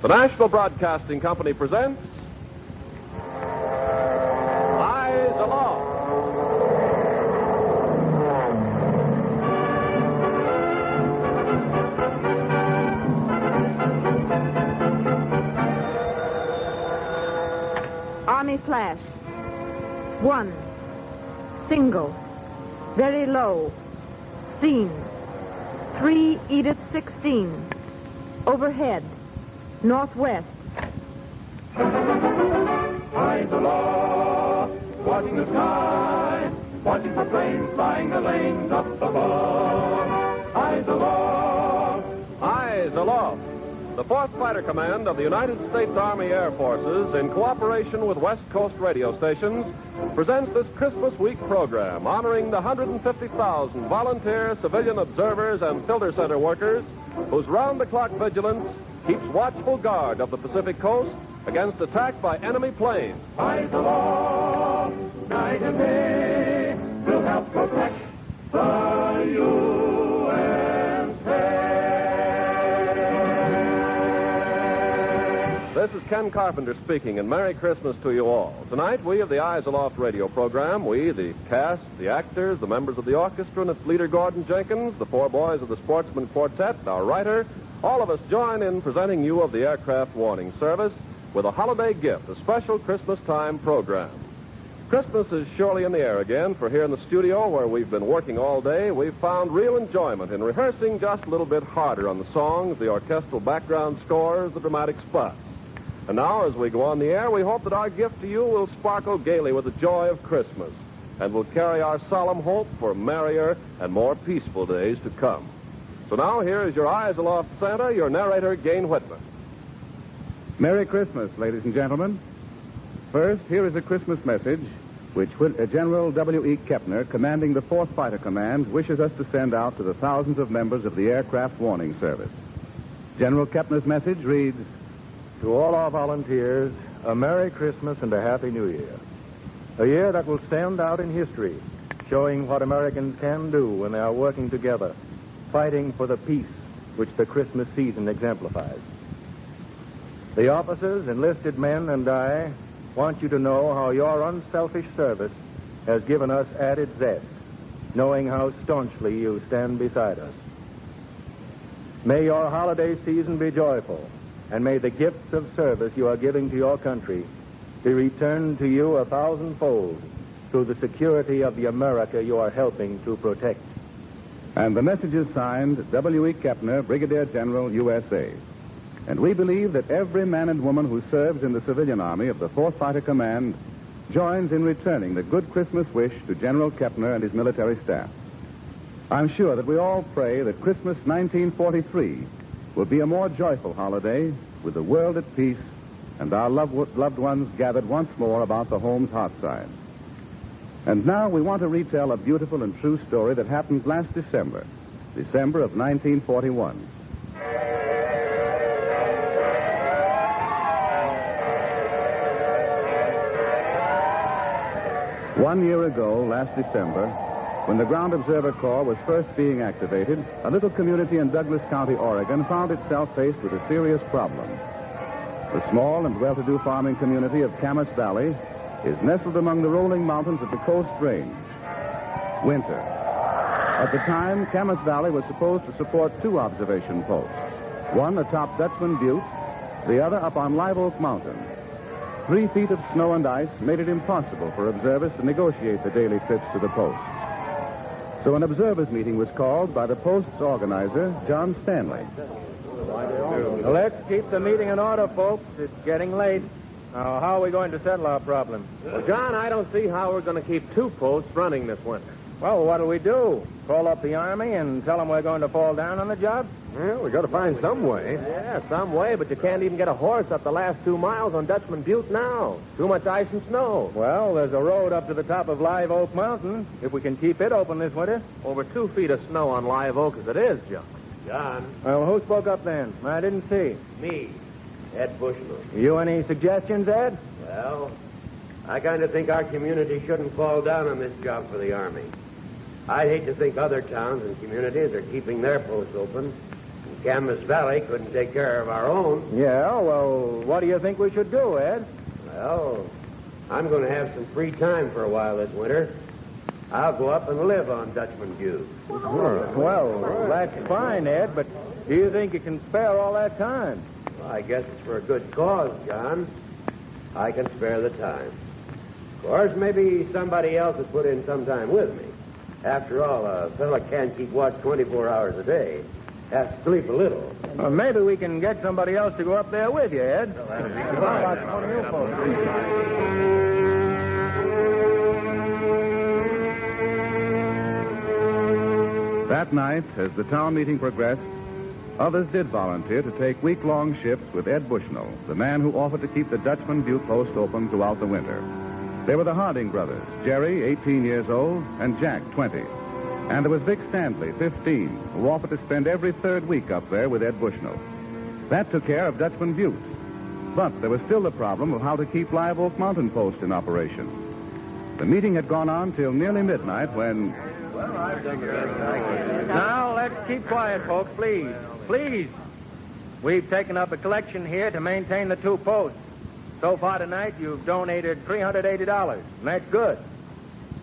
The National Broadcasting Company presents Eyes Aloft. Army flash. 1. Single. Very low. Scene. 3 Edith 16. Overhead. Northwest. Eyes aloft, watching the sky, watching for planes flying the lanes up above. Eyes aloft. Eyes Aloft. The 4th Fighter Command of the United States Army Air Forces, in cooperation with West Coast radio stations, presents this Christmas Week program honoring the 150,000 volunteer civilian observers and filter center workers whose round-the-clock vigilance keeps watchful guard of the Pacific coast against attack by enemy planes. Eyes aloft, night and day, will help protect the USA. This is Ken Carpenter speaking, and Merry Christmas to you all. Tonight, we of the Eyes Aloft radio program, we, the cast, the actors, the members of the orchestra, and its leader, Gordon Jenkins, the 4 boys of the Sportsman Quartet, our writer, all of us join in presenting you of the Aircraft Warning Service with a holiday gift, a special Christmas time program. Christmas is surely in the air again, for here in the studio where we've been working all day, we've found real enjoyment in rehearsing just a little bit harder on the songs, the orchestral background scores, the dramatic spots. And now, as we go on the air, we hope that our gift to you will sparkle gaily with the joy of Christmas and will carry our solemn hope for merrier and more peaceful days to come. So now, here is your Eyes Aloft Santa, your narrator, Gain Whitman. Merry Christmas, ladies and gentlemen. First, here is a Christmas message which General W.E. Kepner, commanding the 4th Fighter Command, wishes us to send out to the thousands of members of the Aircraft Warning Service. General Kepner's message reads, To all our volunteers, a Merry Christmas and a Happy New Year. A year that will stand out in history, showing what Americans can do when they are working together, fighting for the peace which the Christmas season exemplifies. The officers, enlisted men, and I want you to know how your unselfish service has given us added zest, knowing how staunchly you stand beside us. May your holiday season be joyful, and may the gifts of service you are giving to your country be returned to you 1,000-fold through the security of the America you are helping to protect. And the message is signed W.E. Kepner, Brigadier General, USA. And we believe that every man and woman who serves in the civilian army of the 4th Fighter Command joins in returning the good Christmas wish to General Kepner and his military staff. I'm sure that we all pray that Christmas 1943 will be a more joyful holiday with the world at peace and our loved ones gathered once more about the home's hearthside. And now we want to retell a beautiful and true story that happened last December of 1941. One year ago, last December, when the Ground Observer Corps was first being activated, a little community in Douglas County, Oregon, found itself faced with a serious problem. The small and well-to-do farming community of Camas Valley is nestled among the rolling mountains of the Coast Range. Winter. At the time, Camas Valley was supposed to support 2 observation posts, one atop Dutchman Butte, the other up on Live Oak Mountain. 3 feet of snow and ice made it impossible for observers to negotiate the daily trips to the post. So an observers' meeting was called by the post's organizer, John Stanley. Well, let's keep the meeting in order, folks. It's getting late. Now, how are we going to settle our problem? Well, John, I don't see how we're going to keep 2 posts running this winter. Well, what'll we do? Call up the Army and tell them we're going to fall down on the job? Well, we got to find some way. Yeah, some way, but you can't even get a horse up the last 2 miles on Dutchman Butte now. Too much ice and snow. Well, there's a road up to the top of Live Oak Mountain, if we can keep it open this winter. Over 2 feet of snow on Live Oak as it is, John. Well, who spoke up then? I didn't see. Me, Ed Bushman. You any suggestions, Ed? Well, I kind of think our community shouldn't fall down on this job for the Army. I'd hate to think other towns and communities are keeping their posts open Camas Valley couldn't take care of our own. Yeah, well, what do you think we should do, Ed? Well, I'm going to have some free time for a while this winter. I'll go up and live on Dutchman Butte. Well, that's fine, Ed, but do you think you can spare all that time? Well, I guess it's for a good cause, John. I can spare the time. Of course, maybe somebody else has put in some time with me. After all, a fella can't keep watch 24 hours a day. Has to sleep a little. Well, maybe we can get somebody else to go up there with you, Ed. That night, as the town meeting progressed, others did volunteer to take week-long shifts with Ed Bushnell, the man who offered to keep the Dutchman Butte post open throughout the winter. They were the Harding brothers, Jerry, 18 years old, and Jack, 20. And there was Vic Stanley, 15, who offered to spend every third week up there with Ed Bushnell. That took care of Dutchman Butte. But there was still the problem of how to keep Live Oak Mountain Post in operation. The meeting had gone on till nearly midnight when... Now, let's keep quiet, folks, please. Please. We've taken up a collection here to maintain the two posts. So far tonight, you've donated $380, and that's good.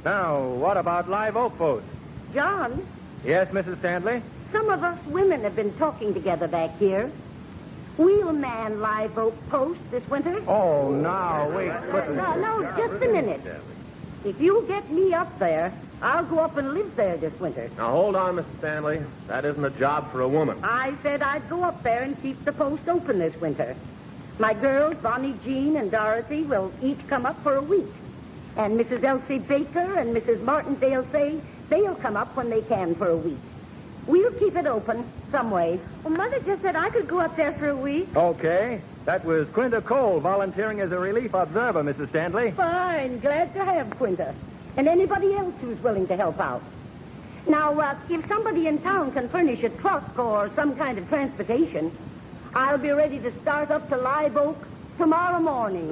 Now, what about Live Oak Post? John, Yes, Mrs. Stanley? some of us women have been talking together back here. We'll man Live Oak Post this winter. Oh, now, we couldn't... No, just a minute. If you get me up there, I'll go up and live there this winter. Now, hold on, Mrs. Stanley. That isn't a job for a woman. I said I'd go up there and keep the post open this winter. My girls, Bonnie Jean and Dorothy, will each come up for a week. And Mrs. Elsie Baker and Mrs. Martindale say they'll come up when they can for a week. We'll keep it open some way. Well, Mother just said I could go up there for a week. Okay. That was Quinta Cole volunteering as a relief observer, Mrs. Stanley. Fine. Glad to have Quinta. And anybody else who's willing to help out. Now, if somebody in town can furnish a truck or some kind of transportation, I'll be ready to start up to Live Oak tomorrow morning.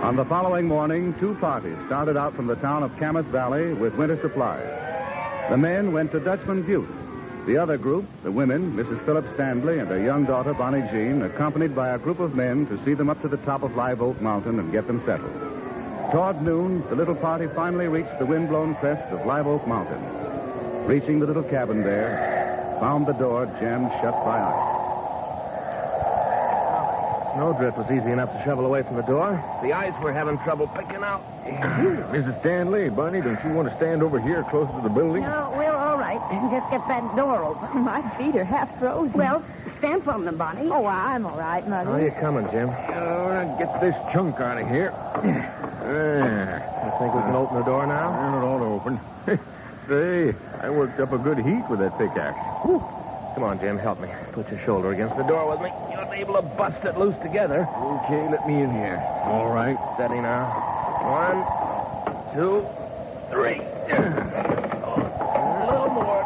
On the following morning, two parties started out from the town of Camas Valley with winter supplies. The men went to Dutchman Butte. The other group, the women, Mrs. Philip Stanley and her young daughter, Bonnie Jean, accompanied by a group of men to see them up to the top of Live Oak Mountain and get them settled. Toward noon, the little party finally reached the wind-blown crest of Live Oak Mountain. Reaching the little cabin there, found the door jammed shut by ice. Snowdrift was easy enough to shovel away from the door. The ice we're having trouble picking out. Mrs. Stanley, Bunny, don't you want to stand over here closer to the building? No, we're all right. Just get that door open. My feet are half frozen. Well, stamp on them, Bonnie. Oh, I'm all right, Mother. How are you coming, Jim? Get this chunk out of here. You think we can open the door now? It ought to open. Say, I worked up a good heat with that pickaxe. Whew. Come on, Jim, help me. Put your shoulder against the door with me. You'll be able to bust it loose together. Okay, let me in here. All right. Steady now. 1, 2, 3. A little more.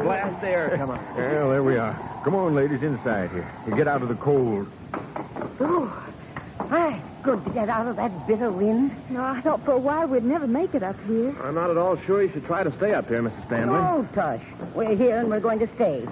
Blast air. Come on. Well, there we are. Come on, ladies, inside here. You get out of the cold. Oh, my, good to get out of that bitter wind. No, I thought for a while we'd never make it up here. I'm not at all sure you should try to stay up here, Mrs. Stanley. Oh, tush. We're here and we're going to stay.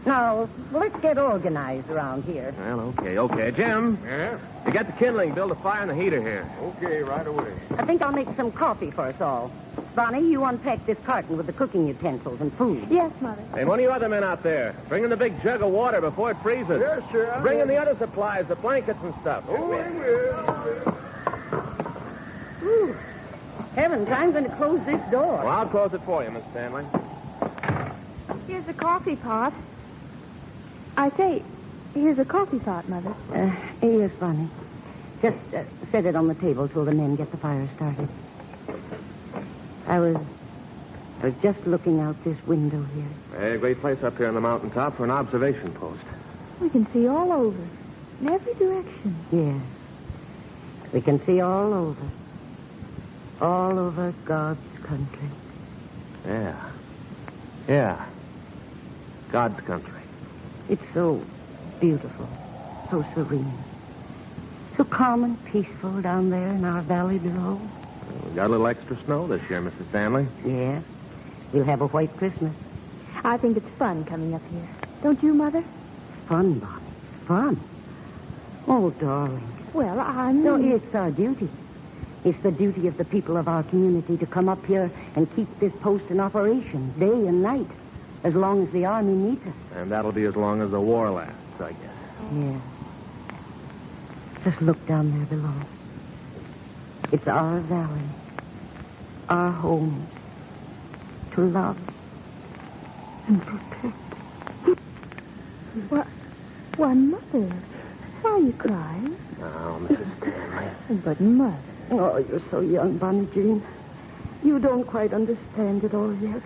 Now, let's get organized around here. Well, okay. Jim, Yeah? you get the kindling, build a fire in the heater here. Okay, right away. I think I'll make some coffee for us all. Bonnie, you unpack this carton with the cooking utensils and food. Yes, Mother. Hey, one of you other men out there, bring in the big jug of water before it freezes. Yes, sir. Bring in the other supplies, the blankets and stuff. Ooh. Heavens, I'm going to close this door. Well, I'll close it for you, Miss Stanley. Here's the coffee pot. I say, here's a coffee pot, Mother. Yes, Bonnie. Just set it on the table till the men get the fire started. I was just looking out this window here. Hey, great place up here on the mountaintop for an observation post. We can see all over, in every direction. Yes. We can see all over. All over God's country. Yeah. God's country. It's so beautiful, so serene, So calm and peaceful down there in our valley below. We got a little extra snow this year, Mrs. Stanley. Yeah. We'll have a white Christmas. I think it's fun coming up here. Don't you, Mother? Fun, Bonnie. Fun. Oh, darling. Well, I mean... No, it's our duty. It's the duty of the people of our community to come up here and keep this post in operation day and night, as long as the Army needs us. And that'll be as long as the war lasts, I guess. Yeah. Just look down there below. It's our valley, our home, to love and protect. Why, Mother, why are you crying? Now, Mrs. Stanley. But, Mother... Oh, you're so young, Bonnie Jean. You don't quite understand it all yet.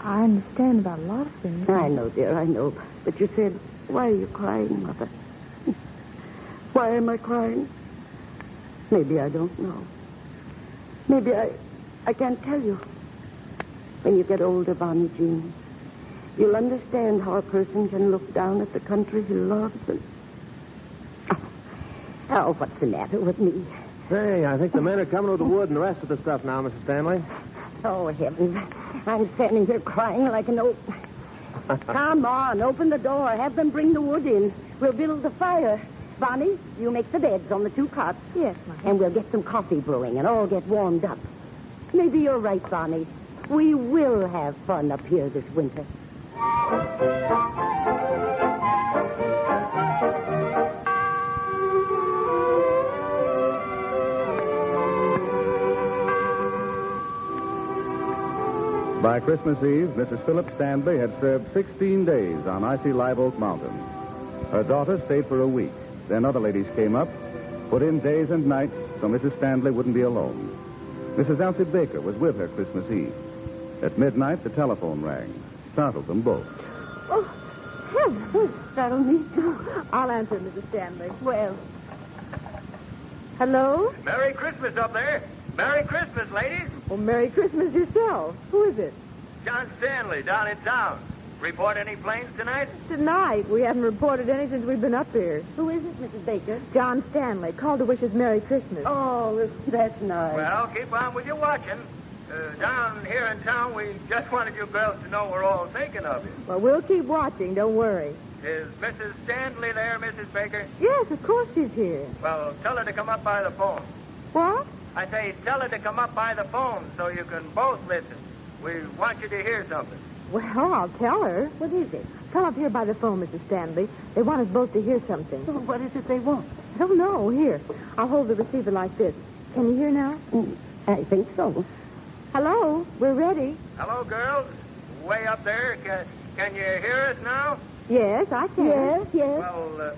I understand about a lot of things. I know, dear, I know. But you said, why are you crying, Mother? Why am I crying? Maybe I don't know. Maybe I can't tell you. When you get older, Bonnie Jean, you'll understand how a person can look down at the country he loves and... Oh, what's the matter with me? Say, I think the men are coming with the wood and the rest of the stuff now, Mrs. Stanley. Oh, heavens. I'm standing here crying like an oak. Come on, open the door. Have them bring the wood in. We'll build the fire. Bonnie, you make the beds on the 2 cots. Yes, Mother. And we'll get some coffee brewing and all get warmed up. Maybe you're right, Bonnie. We will have fun up here this winter. By Christmas Eve, Mrs. Philip Stanley had served 16 days on icy Live Oak Mountain. Her daughter stayed for a week. Then other ladies came up, put in days and nights so Mrs. Stanley wouldn't be alone. Mrs. Elsie Baker was with her Christmas Eve. At midnight, the telephone rang. Startled them both. Oh, heavens, that'll me too. I'll answer, Mrs. Stanley. Well. Hello? Merry Christmas up there. Merry Christmas, ladies. Well, Merry Christmas yourself. Who is it? John Stanley down in town. Report any planes tonight? Tonight. We haven't reported any since we've been up here. Who is it, Mrs. Baker? John Stanley. Called to wish us Merry Christmas. Oh, that's nice. Well, keep on with your watching. Down here in town, we just wanted you girls to know we're all thinking of you. Well, we'll keep watching. Don't worry. Is Mrs. Stanley there, Mrs. Baker? Yes, of course she's here. Well, tell her to come up by the phone. What? I say, tell her to come up by the phone so you can both listen. We want you to hear something. Well, I'll tell her. What is it? Come up here by the phone, Mrs. Stanley. They want us both to hear something. Well, what is it they want? I don't know. Here. I'll hold the receiver like this. Can you hear now? I think so. Hello. We're ready. Hello, girls. Way up there. Can you hear us now? Yes, I can. Yes. Well,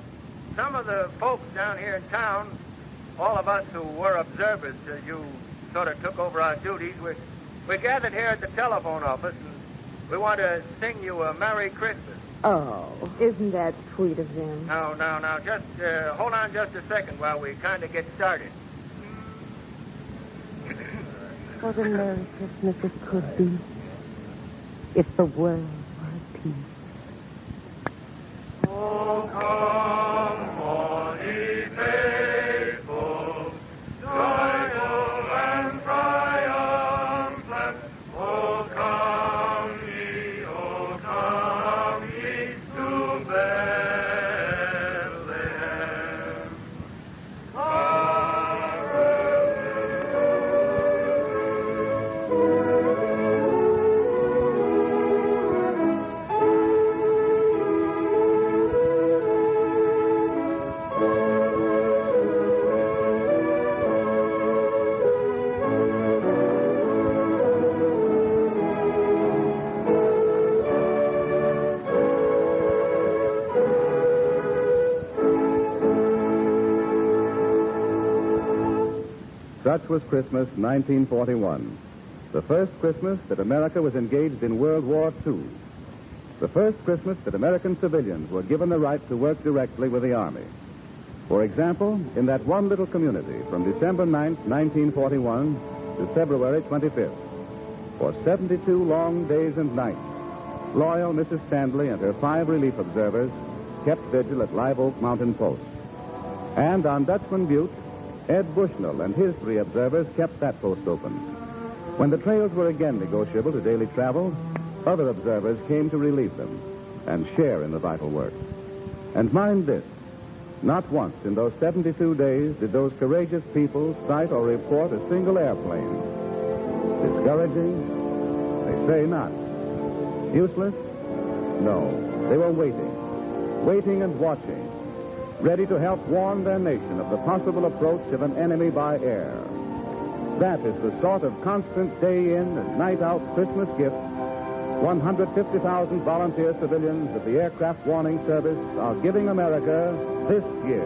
some of the folks down here in town, all of us who were observers till you sort of took over our duties, we gathered here at the telephone office, and we want to sing you a Merry Christmas. Oh, isn't that sweet of them? Now, just hold on just a second while we kind of get started. What a Merry Christmas it could be if the world were at peace. Oh, come on, ye faithful, joyful and triumphant. Oh, come ye to Bethlehem. Such was Christmas 1941, the first Christmas that America was engaged in World War II, the first Christmas that American civilians were given the right to work directly with the Army. For example, in that one little community from December 9th, 1941 to February 25th, for 72 long days and nights, loyal Mrs. Stanley and her 5 relief observers kept vigil at Live Oak Mountain Post. And on Dutchman Butte, Ed Bushnell and his 3 observers kept that post open. When the trails were again negotiable to daily travel, other observers came to relieve them and share in the vital work. And mind this, not once in those 72 days did those courageous people sight or report a single airplane. Discouraging? They say not. Useless? No. They were waiting and watching, ready to help warn their nation of the possible approach of an enemy by air. That is the sort of constant day in and night out Christmas gift 150,000 volunteer civilians of the Aircraft Warning Service are giving America this year.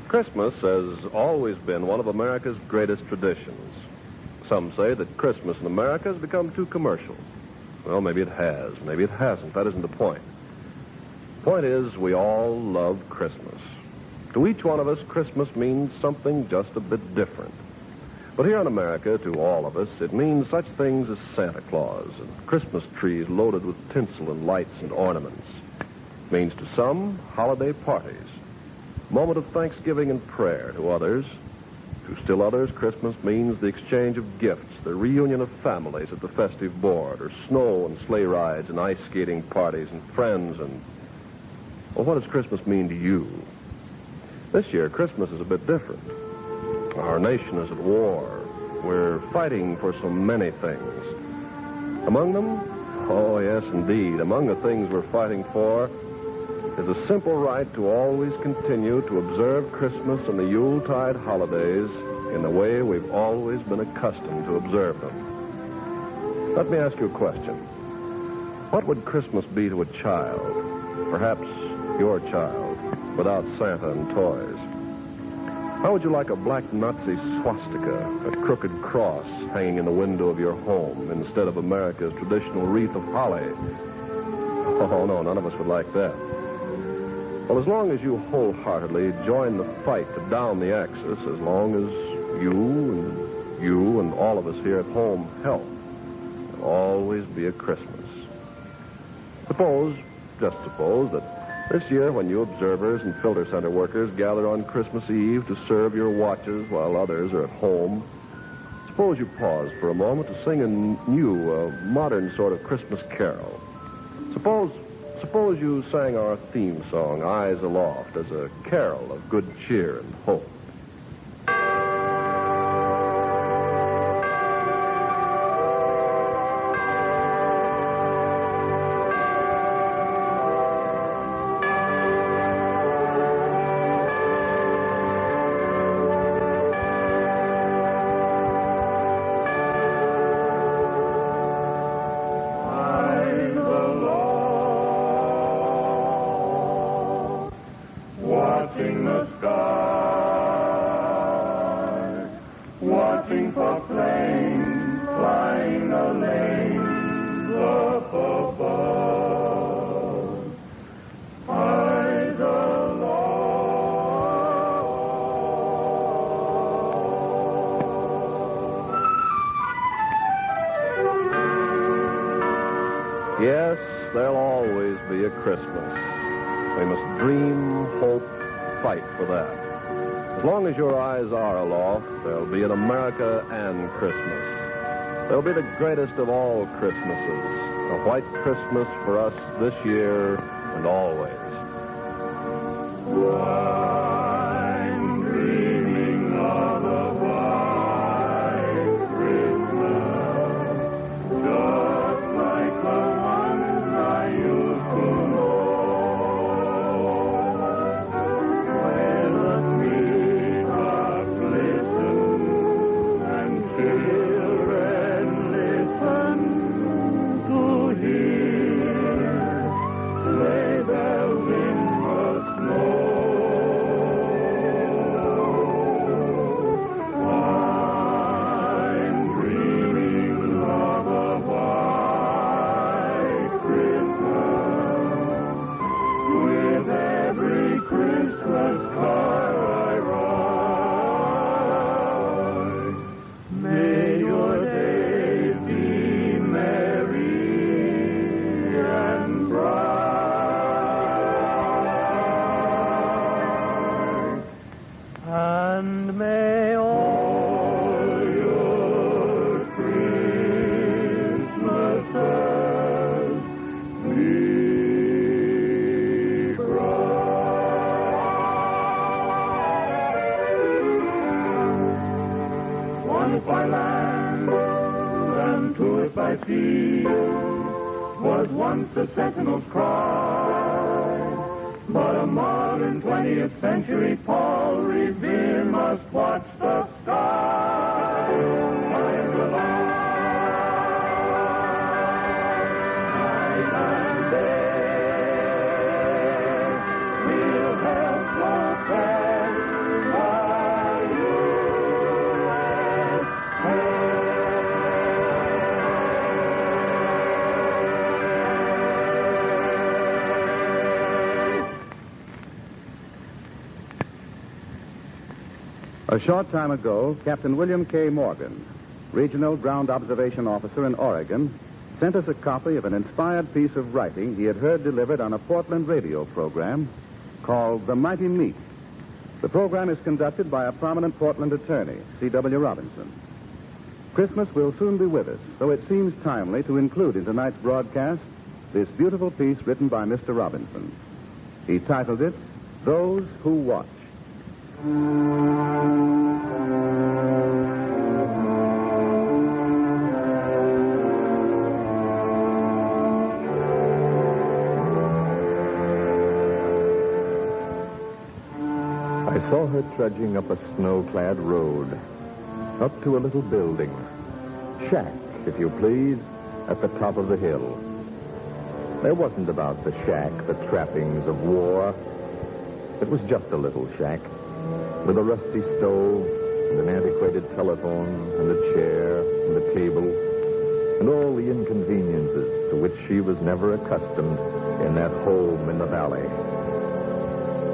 Christmas has always been one of America's greatest traditions. Some say that Christmas in America has become too commercial. Well, maybe it has. Maybe it hasn't. That isn't the point. The point is, we all love Christmas. To each one of us, Christmas means something just a bit different. But here in America, to all of us, it means such things as Santa Claus and Christmas trees loaded with tinsel and lights and ornaments. It means to some, holiday parties. Moment of thanksgiving and prayer. To others, to still others, Christmas means the exchange of gifts, the reunion of families at the festive board, or snow and sleigh rides and ice skating parties and friends and... Well, what does Christmas mean to you? This year, Christmas is a bit different. Our nation is at war. We're fighting for so many things. Among them, oh, yes, indeed, among the things we're fighting for is a simple right to always continue to observe Christmas and the Yuletide holidays in the way we've always been accustomed to observe them. Let me ask you a question. What would Christmas be to a child, perhaps your child, without Santa and toys? How would you like a black Nazi swastika, a crooked cross hanging in the window of your home instead of America's traditional wreath of holly? Oh, no, none of us would like that. Well, as long as you wholeheartedly join the fight to down the Axis, as long as you and all of us here at home help, there'll always be a Christmas. Just suppose that this year when you observers and filter center workers gather on Christmas Eve to serve your watches while others are at home, suppose you pause for a moment to sing a new, modern sort of Christmas carol. Suppose you sang our theme song, Eyes Aloft, as a carol of good cheer and hope. Yes, there'll always be a Christmas. We must dream, hope, fight for that. As long as your eyes are aloft, there'll be an America and Christmas. There'll be the greatest of all Christmases, a white Christmas for us this year and always. I'm dreaming of a white Christmas, just like the ones I used to know, where the treetops glisten and children listen to hear sleigh bells in the snow. by sea was once a sentinel's cry. But a modern 20th century Paul Revere must watch the sky. Find the light and day. We'll help protect the A short time ago, Captain William K. Morgan, Regional Ground Observation Officer in Oregon, sent us a copy of an inspired piece of writing he had heard delivered on a Portland radio program called The Mighty Meat. The program is conducted by a prominent Portland attorney, C.W. Robinson. Christmas will soon be with us, so it seems timely to include in tonight's broadcast this beautiful piece written by Mr. Robinson. He titled it, Those Who Watch. I saw her trudging up a snow-clad road, up to a little building, shack, if you please, at the top of the hill. There wasn't about the shack the trappings of war. It was just a little shack, with a rusty stove and an antiquated telephone and a chair and a table and all the inconveniences to which she was never accustomed in that home in the valley.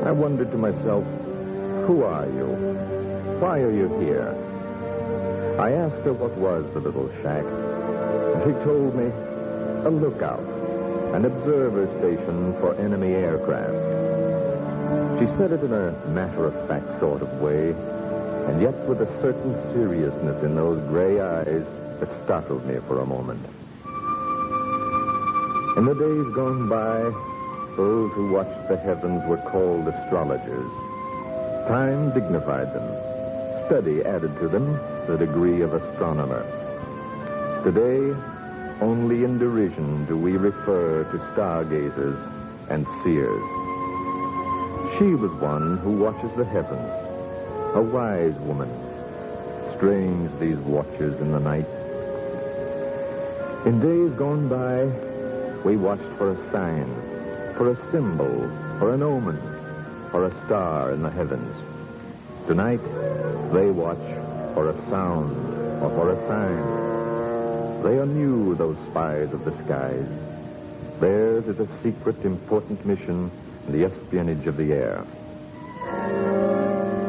I wondered to myself, who are you? Why are you here? I asked her what was the little shack, and she told me a lookout, an observer station for enemy aircraft. She said it in a matter-of-fact sort of way, and yet with a certain seriousness in those gray eyes that startled me for a moment. In the days gone by, those who watched the heavens were called astrologers. Time dignified them. Study added to them the degree of astronomer. Today, only in derision do we refer to stargazers and seers. She was one who watches the heavens, a wise woman. Strange, these watchers in the night. In days gone by, we watched for a sign, for a symbol, for an omen, for a star in the heavens. Tonight, they watch for a sound or for a sign. They are new, those spies of the skies. Theirs is a secret, important mission in the espionage of the air.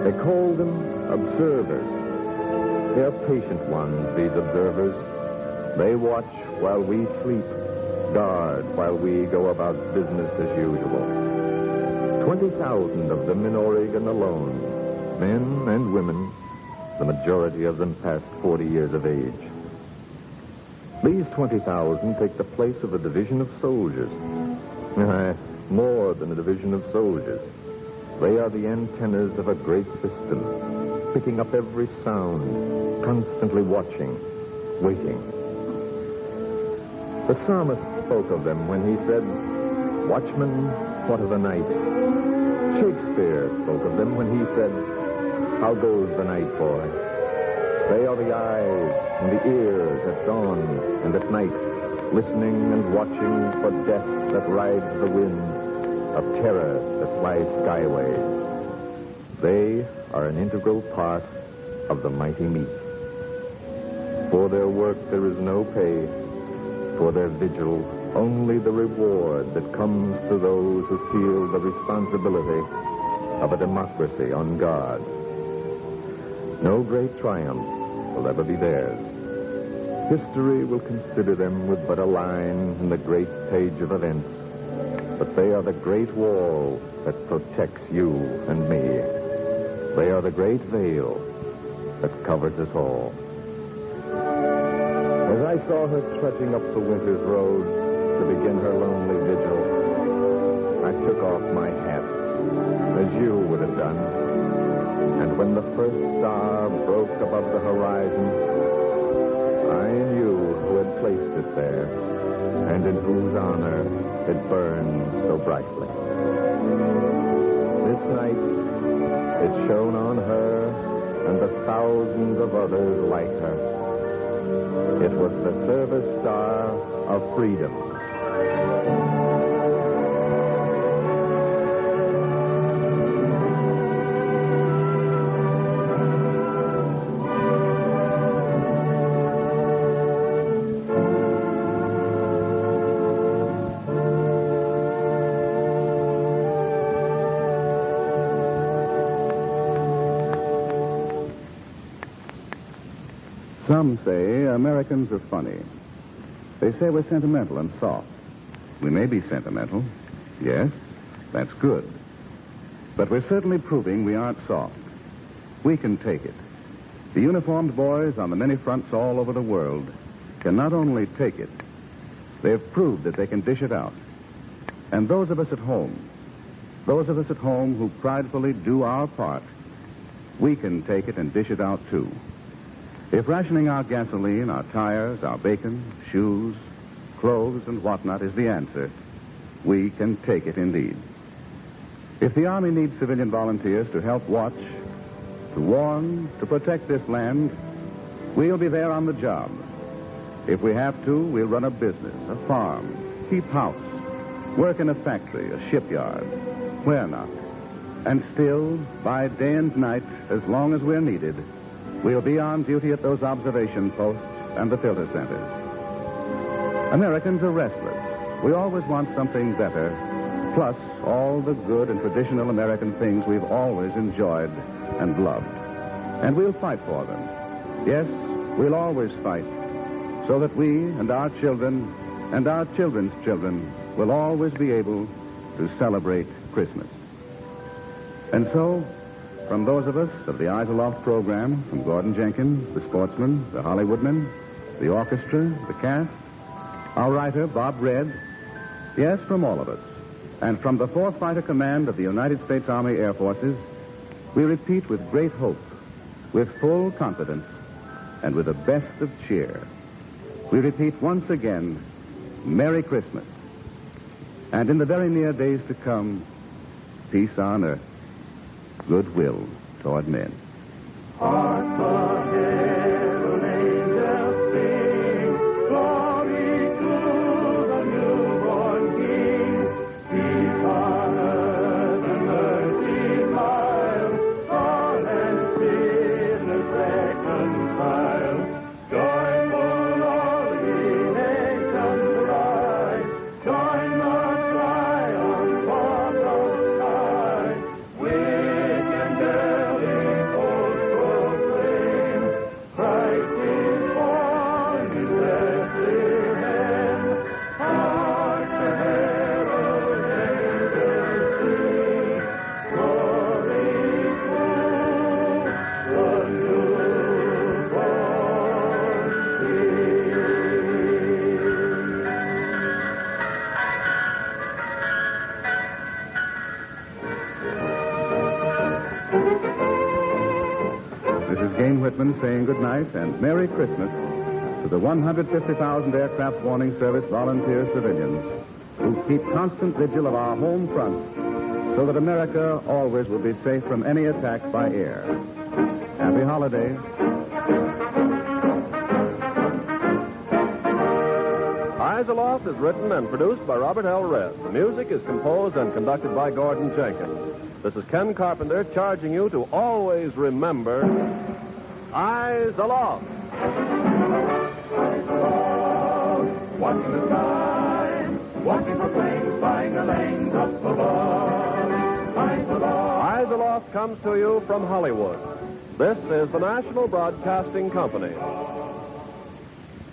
They call them observers. They are patient ones, these observers. They watch while we sleep, guard while we go about business as usual. 20,000 of them in Oregon alone, men and women, the majority of them past 40 years of age. These 20,000 take the place of a division of soldiers. More than a division of soldiers. They are the antennas of a great system, picking up every sound, constantly watching, waiting. The psalmist spoke of them when he said, "Watchmen, what of the night?" Shakespeare spoke of them when he said, "How goes the night, boy?" They are the eyes and the ears at dawn and at night, listening and watching for death that rides the wind, of terror that flies skyways. They are an integral part of the mighty meat. For their work there is no pay. For their vigil, only the reward that comes to those who feel the responsibility of a democracy on guard. No great triumph will ever be theirs. History will consider them with but a line in the great page of events. But they are the great wall that protects you and me. They are the great veil that covers us all. As I saw her trudging up the winter's road to begin her lonely vigil, I took off my hat, as you would have done. And when the first star broke above the horizon, I knew who had placed it there, and in whose honor it burns so brightly. This night, it shone on her and the thousands of others like her. It was the service star of freedom. Some say Americans are funny. They say we're sentimental and soft. We may be sentimental. Yes, that's good. But we're certainly proving we aren't soft. We can take it. The uniformed boys on the many fronts all over the world can not only take it, they've proved that they can dish it out. And those of us at home who pridefully do our part, we can take it and dish it out too. If rationing our gasoline, our tires, our bacon, shoes, clothes, and whatnot is the answer, we can take it indeed. If the Army needs civilian volunteers to help watch, to warn, to protect this land, we'll be there on the job. If we have to, we'll run a business, a farm, keep house, work in a factory, a shipyard, where not. And still, by day and night, as long as we're needed, we'll be on duty at those observation posts and the filter centers. Americans are restless. We always want something better, plus all the good and traditional American things we've always enjoyed and loved. And we'll fight for them. Yes, we'll always fight, so that we and our children and our children's children will always be able to celebrate Christmas. And so, from those of us of the Eyes Aloft program, from Gordon Jenkins, the sportsman, the Hollywoodman, the orchestra, the cast, our writer, Bob Red, yes, from all of us, and from the 4th Fighter Command of the United States Army Air Forces, we repeat with great hope, with full confidence, and with the best of cheer. We repeat once again, Merry Christmas. And in the very near days to come, peace on earth, goodwill toward men. Hark the herald angels sing, glory to the newborn King. Peace on earth and mercy mild, all and sinners reconciled. Joyful all ye nations rise, join the triumph of the sky. Christ is born in Bethlehem. Hark the herald angels sing, glory to the newborn This is Gain Whitman saying good night and Merry Christmas to the 150,000 Aircraft Warning Service volunteer civilians who keep constant vigil of our home front so that America always will be safe from any attack by air. Happy holidays. Eyes Aloft is written and produced by Robert L. Red. The music is composed and conducted by Gordon Jenkins. This is Ken Carpenter charging you to always remember Eyes Aloft. Eyes aloft, watching the sky, watching for planes flying the lanes up above. Eyes aloft. Eyes Aloft comes to you from Hollywood. This is the National Broadcasting Company.